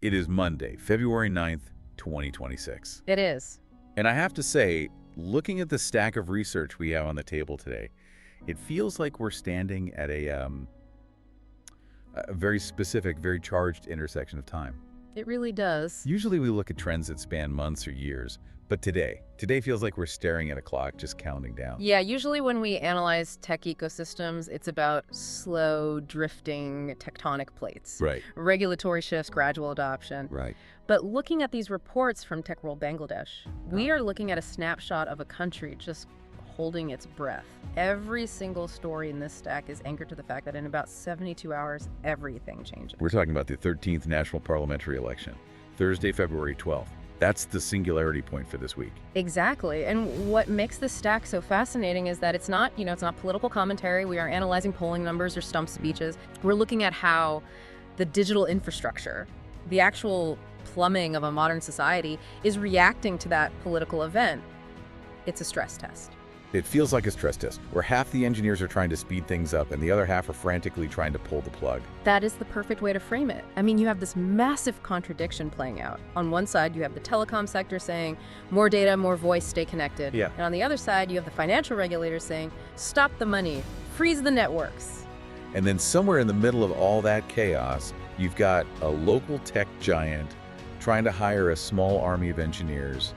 It is Monday, February 9th, 2026. It is. And I have to say, looking at the stack of research we have on the table today, it feels like we're standing at a very specific, very charged intersection of time. It really does. Usually we look at trends that span months or years, but today feels like we're staring at a clock just counting down. Yeah, usually when we analyze tech ecosystems, it's about slow, drifting tectonic plates. Right. Regulatory shifts, gradual adoption. Right. But looking at these reports from TechWorld Bangladesh, we are looking at a snapshot of a country just holding its breath. Every single story in this stack is anchored to the fact that in about 72 hours, everything changes. We're talking about the 13th national parliamentary election, Thursday, February 12th. That's the singularity point for this week. Exactly. And what makes this stack so fascinating is that it's not, it's not political commentary. We aren't analyzing polling numbers or stump speeches. We're looking at how the digital infrastructure, the actual plumbing of a modern society, is reacting to that political event. It's a stress test. It feels like a stress test, where half the engineers are trying to speed things up and the other half are frantically trying to pull the plug. That is the perfect way to frame it. I mean, you have this massive contradiction playing out. On one side, you have the telecom sector saying, more data, more voice, stay connected. Yeah. And on the other side, you have the financial regulators saying, stop the money, freeze the networks. And then somewhere in the middle of all that chaos, you've got a local tech giant trying to hire a small army of engineers,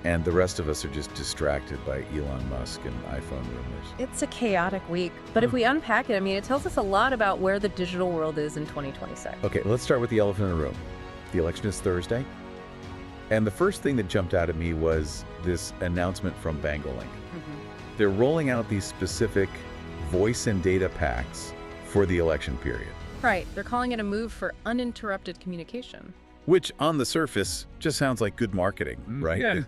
and the rest of us are just distracted by Elon Musk and iPhone rumors. It's a chaotic week, but if we unpack it, I mean, it tells us a lot about where the digital world is in 2026. Okay, let's start with the elephant in the room. The election is Thursday, and the first thing that jumped out at me was this announcement from Banglalink. They're rolling out these specific voice and data packs for the election period. Right, they're calling it a move for uninterrupted communication. Which, on the surface, just sounds like good marketing, right? Yeah.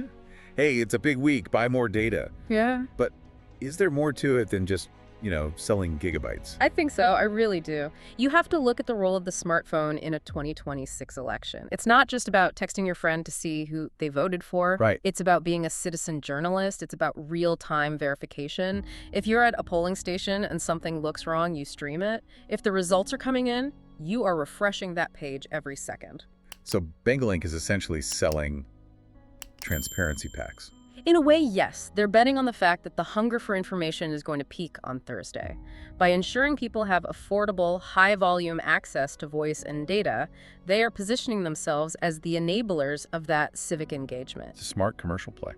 Hey, it's a big week, buy more data. Yeah. But is there more to it than just, selling gigabytes? I think so. I really do. You have to look at the role of the smartphone in a 2026 election. It's not just about texting your friend to see who they voted for. Right. It's about being a citizen journalist. It's about real-time verification. If you're at a polling station and something looks wrong, you stream it. If the results are coming in, you are refreshing that page every second. So Banglalink is essentially selling transparency packs. In a way, yes. They're betting on the fact that the hunger for information is going to peak on Thursday. By ensuring people have affordable, high-volume access to voice and data, they are positioning themselves as the enablers of that civic engagement. It's a smart commercial play.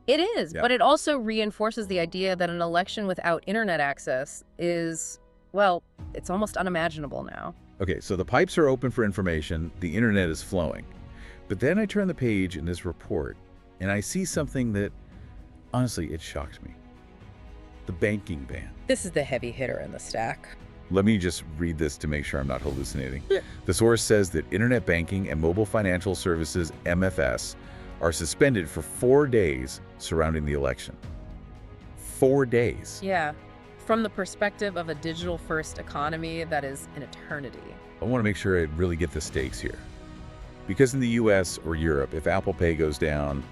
It is, Yeah. but it also reinforces the idea that an election without internet access is, well, it's almost unimaginable now. Okay, so the pipes are open for information, the internet is flowing. But then I turn the page in this report, and I see something that, honestly, it shocked me. The banking ban. This is the heavy hitter in the stack. Let me just read this to make sure I'm not hallucinating. Yeah. The source says that internet banking and mobile financial services, MFS, are suspended for 4 days surrounding the election. 4 days. Yeah. From the perspective of a digital-first economy, that is an eternity. I want to make sure I really get the stakes here. Because in the US or Europe, if Apple Pay goes down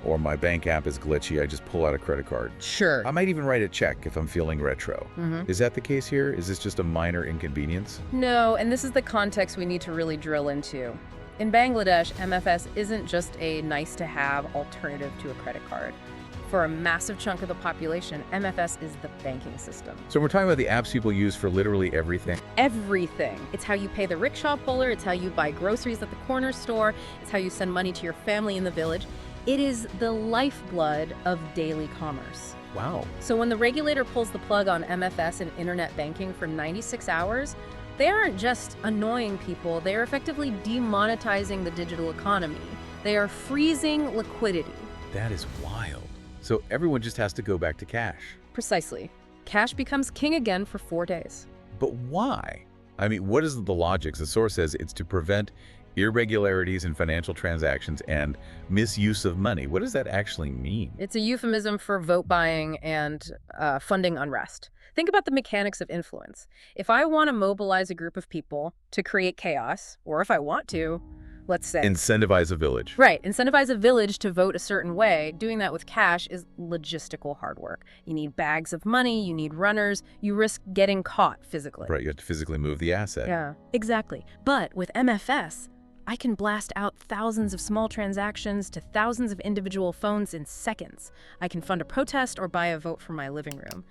or my bank app is glitchy, I just pull out a credit card. Sure. I might even write a check if I'm feeling retro. Is that the case here? Is this just a minor inconvenience? No, and this is the context we need to really drill into. In Bangladesh, MFS isn't just a nice-to-have alternative to a credit card. For a massive chunk of the population, MFS is the banking system. So we're talking about the apps people use for literally everything. Everything. It's how you pay the rickshaw puller, it's how you buy groceries at the corner store, it's how you send money to your family in the village. It is the lifeblood of daily commerce. Wow. So when the regulator pulls the plug on MFS and internet banking for 96 hours, they aren't just annoying people, they are effectively demonetizing the digital economy. They are freezing liquidity. That is wild. So everyone just has to go back to cash. Precisely. Cash becomes king again for 4 days. But why? I mean, what is the logic? The source says it's to prevent irregularities in financial transactions and misuse of money. What does that actually mean? It's a euphemism for vote buying and funding unrest. Think about the mechanics of influence. If I want to mobilize a group of people to create chaos, or if I want to, let's say, Incentivize a village. right, incentivize a village to vote a certain way, doing that with cash is logistical hard work. You need bags of money, you need runners, you risk getting caught physically. Right, you have to physically move the asset. Yeah, exactly. But with MFS, I can blast out thousands of small transactions to thousands of individual phones in seconds. I can fund a protest or buy a vote for my living room.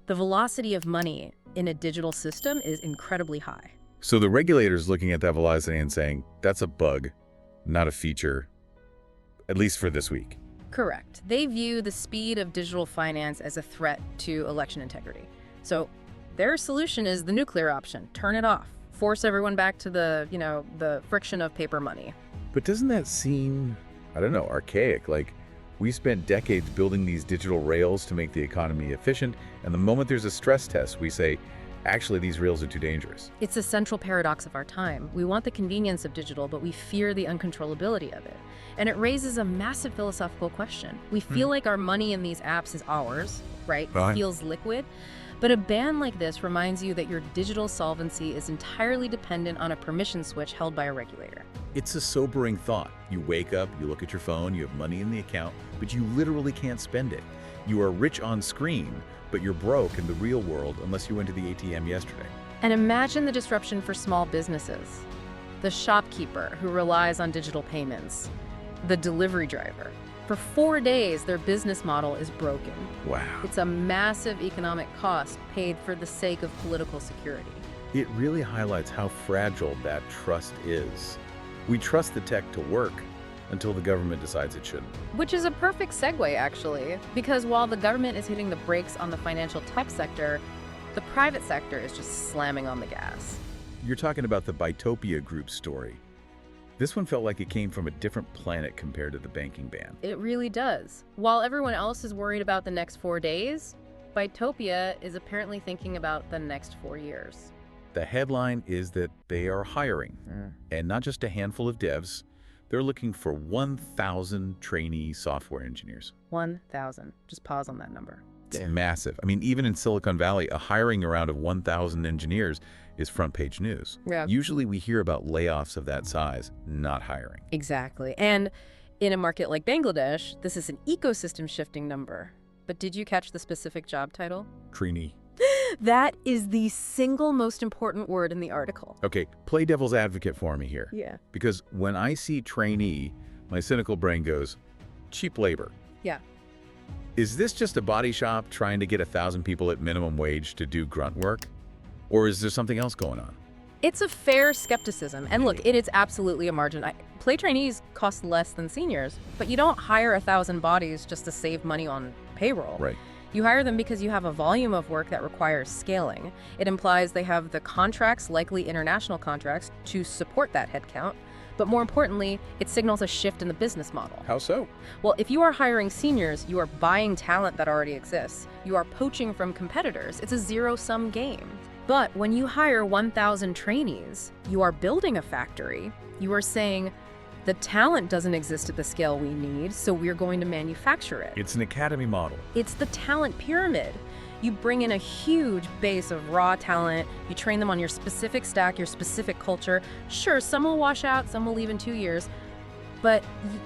The velocity of money in a digital system is incredibly high. So the regulator's looking at that velocity and saying, that's a bug, not a feature, at least for this week. Correct. They view the speed of digital finance as a threat to election integrity. So their solution is the nuclear option. Turn it off. Force everyone back to the friction of paper money. But doesn't that seem, I don't know, archaic? Like, we spent decades building these digital rails to make the economy efficient, and the moment there's a stress test, we say, actually, these rails are too dangerous. It's a central paradox of our time. We want the convenience of digital, but we fear the uncontrollability of it. And it raises a massive philosophical question. We feel like our money in these apps is ours, right? Right. It feels liquid. But a ban like this reminds you that your digital solvency is entirely dependent on a permission switch held by a regulator. It's a sobering thought. You wake up, you look at your phone, you have money in the account, but you literally can't spend it. You are rich on screen, but you're broke in the real world unless you went to the ATM yesterday. And imagine the disruption for small businesses. The shopkeeper who relies on digital payments. The delivery driver. For 4 days, their business model is broken. Wow. It's a massive economic cost paid for the sake of political security. It really highlights how fragile that trust is. We trust the tech to work until the government decides it shouldn't. Which is a perfect segue, actually, because while the government is hitting the brakes on the financial tech sector, the private sector is just slamming on the gas. You're talking about the Betopia Group story. This one felt like it came from a different planet compared to the banking ban. It really does. While everyone else is worried about the next 4 days, Betopia is apparently thinking about the next 4 years. The headline is that they are hiring, and not just a handful of devs. They're looking for 1,000 trainee software engineers. 1,000. Just pause on that number. It's massive. I mean, even in Silicon Valley, a hiring round of 1,000 engineers is front page news. Yeah. Usually we hear about layoffs of that size, not hiring. Exactly. And in a market like Bangladesh, this is an ecosystem shifting number. But did you catch the specific job title? Trainee. That is the single most important word in the article. Okay, play devil's advocate for me here. Yeah. Because when I see trainee, my cynical brain goes, cheap labor. Yeah. Is this just a body shop trying to get 1,000 people at minimum wage to do grunt work? Or is there something else going on? It's a fair skepticism. And look, it is absolutely a margin. Play trainees cost less than seniors, but you don't hire 1,000 bodies just to save money on payroll. Right. You hire them because you have a volume of work that requires scaling. It implies they have the contracts, likely international contracts, to support that headcount. But more importantly, it signals a shift in the business model. How so? Well, if you are hiring seniors, you are buying talent that already exists. You are poaching from competitors. It's a zero-sum game. But when you hire 1,000 trainees, you are building a factory. You are saying, the talent doesn't exist at the scale we need, so we're going to manufacture it. It's an academy model. It's the talent pyramid. You bring in a huge base of raw talent, you train them on your specific stack, your specific culture. Sure, some will wash out, some will leave in 2 years, but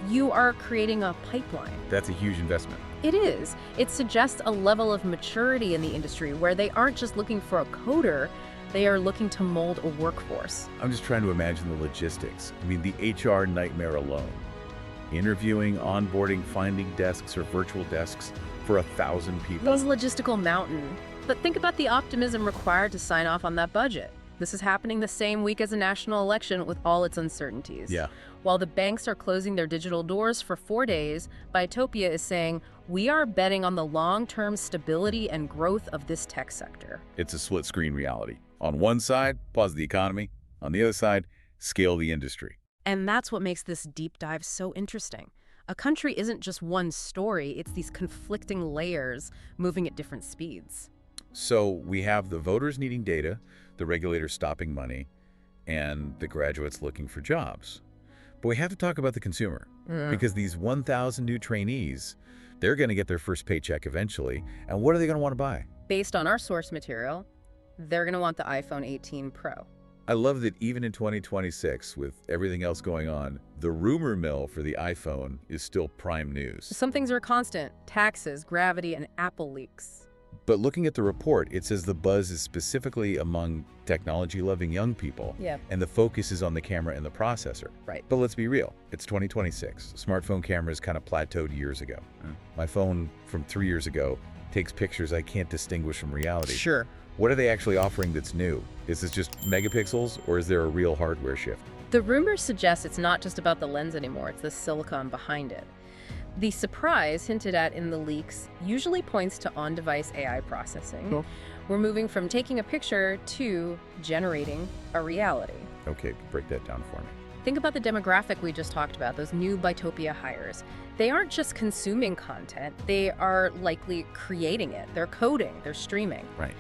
you are creating a pipeline. That's a huge investment. It is. It suggests a level of maturity in the industry where they aren't just looking for a coder, they are looking to mold a workforce. I'm just trying to imagine the logistics. I mean, the HR nightmare alone. Interviewing, onboarding, finding desks or virtual desks for 1,000 people. Those logistical mountain. But think about the optimism required to sign off on that budget. This is happening the same week as a national election with all its uncertainties. Yeah. While the banks are closing their digital doors for 4 days, Betopia is saying, we are betting on the long-term stability and growth of this tech sector. It's a split-screen reality. On one side, pause the economy. On the other side, scale the industry. And that's what makes this deep dive so interesting. A country isn't just one story, it's these conflicting layers moving at different speeds. So we have the voters needing data, the regulators stopping money, and the graduates looking for jobs. But we have to talk about the consumer, because these 1,000 new trainees, they're going to get their first paycheck eventually, and what are they going to want to buy? Based on our source material, they're going to want the iPhone 18 Pro. I love that even in 2026, with everything else going on, the rumor mill for the iPhone is still prime news. Some things are constant: taxes, gravity, and Apple leaks. But looking at the report, it says the buzz is specifically among technology-loving young people, Yeah. and the focus is on the camera and the processor. Right. But let's be real, it's 2026. Smartphone cameras kind of plateaued years ago. My phone from 3 years ago takes pictures I can't distinguish from reality. Sure. What are they actually offering that's new? Is this just megapixels, or is there a real hardware shift? The rumors suggest it's not just about the lens anymore, it's the silicon behind it. The surprise hinted at in the leaks usually points to on-device AI processing. Cool. We're moving from taking a picture to generating a reality. Okay, break that down for me. Think about the demographic we just talked about, those new betopia hires. They aren't just consuming content, they are likely creating it. They're coding, they're streaming. Right.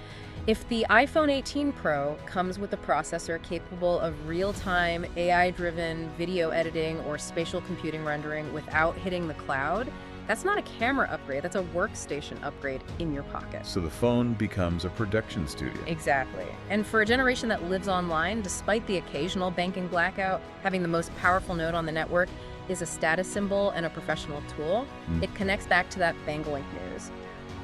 If the iPhone 18 Pro comes with a processor capable of real-time, AI-driven video editing or spatial computing rendering without hitting the cloud, that's not a camera upgrade, that's a workstation upgrade in your pocket. So the phone becomes a production studio. Exactly. And for a generation that lives online, despite the occasional banking blackout, having the most powerful node on the network is a status symbol and a professional tool. It connects back to that Banglalink news.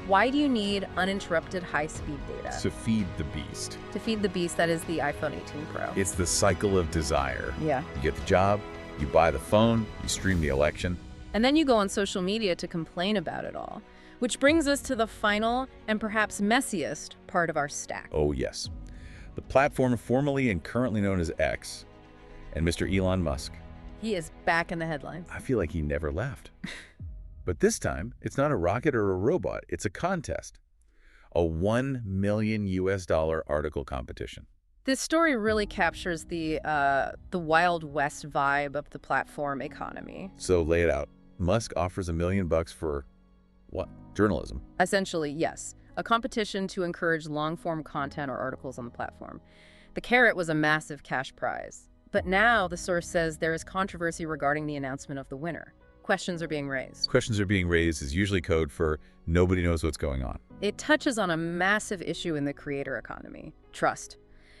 Why do you need uninterrupted high-speed data? To feed the beast. To feed the beast that is the iPhone 18 Pro. It's the cycle of desire. Yeah. You get the job, you buy the phone, you stream the election. And then you go on social media to complain about it all. Which brings us to the final and perhaps messiest part of our stack. Oh yes. The platform formerly and currently known as X, and Mr. Elon Musk. He is back in the headlines. I feel like he never left. But this time, it's not a rocket or a robot, it's a contest. A $1 million article competition. This story really captures the Wild West vibe of the platform economy. So lay it out. Musk offers $1 million for what? Journalism. Essentially, yes. A competition to encourage long-form content or articles on the platform. The carrot was a massive cash prize. But now the source says there is controversy regarding the announcement of the winner. Questions are being raised. Questions are being raised is usually code for nobody knows what's going on. It touches on a massive issue in the creator economy, trust.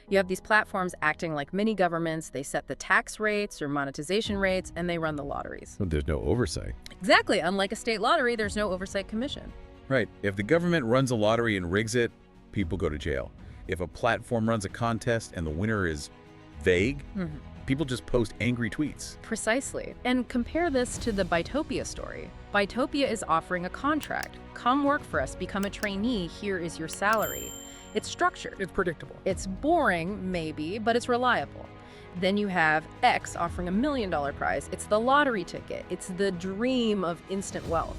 You have these platforms acting like mini governments. They set the tax rates or monetization rates, and they run the lotteries. Well, there's no oversight. Exactly. Unlike a state lottery, there's no oversight commission. Right. If the government runs a lottery and rigs it, people go to jail. If a platform runs a contest and the winner is vague, people just post angry tweets. Precisely. And compare this to the Betopia story. Betopia is offering a contract. Come work for us, become a trainee, here is your salary. It's structured. It's predictable. It's boring, maybe, but it's reliable. Then you have X offering $1 million prize. It's the lottery ticket. It's the dream of instant wealth.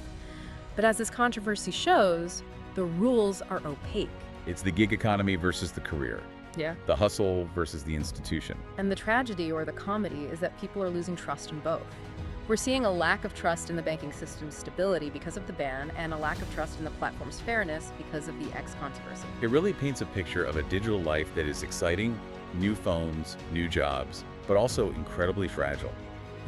But as this controversy shows, the rules are opaque. It's the gig economy versus the career. Yeah. The hustle versus the institution. And the tragedy or the comedy is that people are losing trust in both. We're seeing a lack of trust in the banking system's stability because of the ban, and a lack of trust in the platform's fairness because of the X controversy. It really paints a picture of a digital life that is exciting, new phones, new jobs, but also incredibly fragile.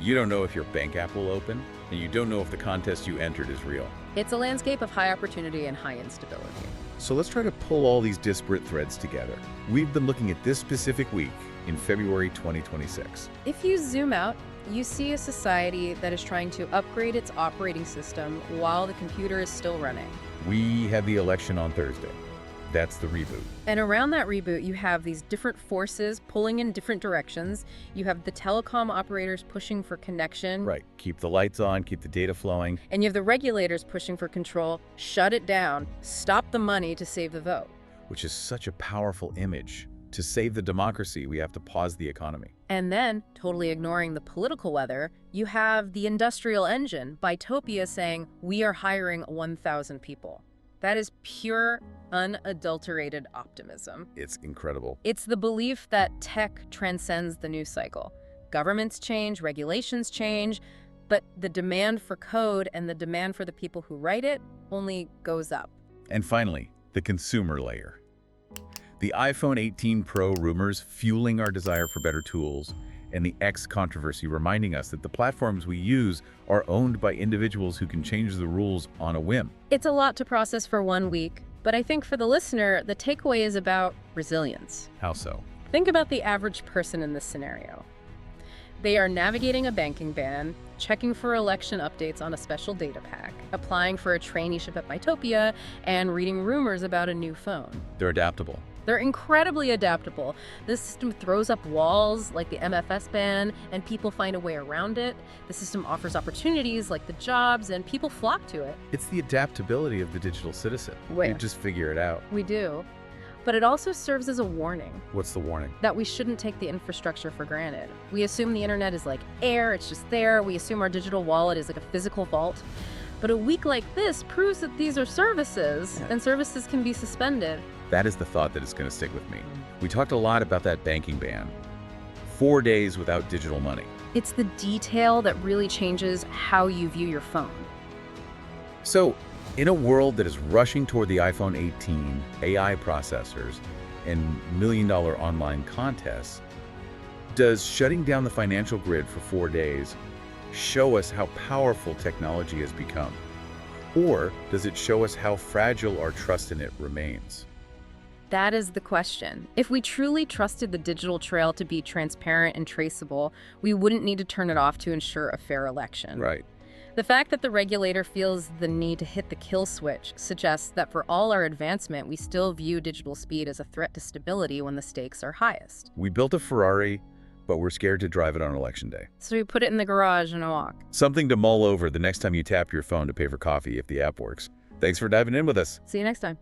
You don't know if your bank app will open, and you don't know if the contest you entered is real. It's a landscape of high opportunity and high instability. So let's try to pull all these disparate threads together. We've been looking at this specific week in February 2026. If you zoom out, you see a society that is trying to upgrade its operating system while the computer is still running. We had the election on Thursday. That's the reboot. And around that reboot, you have these different forces pulling in different directions. You have the telecom operators pushing for connection. Right. Keep the lights on, keep the data flowing. And you have the regulators pushing for control, shut it down, stop the money to save the vote. Which is such a powerful image. To save the democracy, we have to pause the economy. And then, totally ignoring the political weather, you have the industrial engine, Betopia, saying, we are hiring 1,000 people. That is pure, unadulterated optimism. It's incredible. It's the belief that tech transcends the news cycle. Governments change, regulations change, but the demand for code and the demand for the people who write it only goes up. And finally, the consumer layer. The iPhone 18 Pro rumors fueling our desire for better tools, and the X controversy reminding us that the platforms we use are owned by individuals who can change the rules on a whim. It's a lot to process for 1 week, but I think for the listener, the takeaway is about resilience. How so? Think about the average person in this scenario. They are navigating a banking ban, checking for election updates on a special data pack, applying for a traineeship at Betopia, and reading rumors about a new phone. They're adaptable. They're incredibly adaptable. This system throws up walls like the MFS ban, and people find a way around it. The system offers opportunities like the jobs, and people flock to it. It's the adaptability of the digital citizen. Where? You just figure it out. We do. But it also serves as a warning What's the warning? that we shouldn't take the infrastructure for granted. We assume the internet is like air, it's just there. We assume our digital wallet is like a physical vault. But a week like this proves that these are services, and services can be suspended. That is the thought that is going to stick with me. We talked a lot about that banking ban. 4 days without digital money. It's the detail that really changes how you view your phone. So, in a world that is rushing toward the iPhone 18, AI processors, and million-dollar online contests, does shutting down the financial grid for 4 days show us how powerful technology has become? Or does it show us how fragile our trust in it remains? That is the question. If we truly trusted the digital trail to be transparent and traceable, we wouldn't need to turn it off to ensure a fair election. Right. The fact that the regulator feels the need to hit the kill switch suggests that for all our advancement, we still view digital speed as a threat to stability when the stakes are highest. We built a Ferrari, but we're scared to drive it on election day. So we put it in the garage and walk. Something to mull over the next time you tap your phone to pay for coffee if the app works. Thanks for diving in with us. See you next time.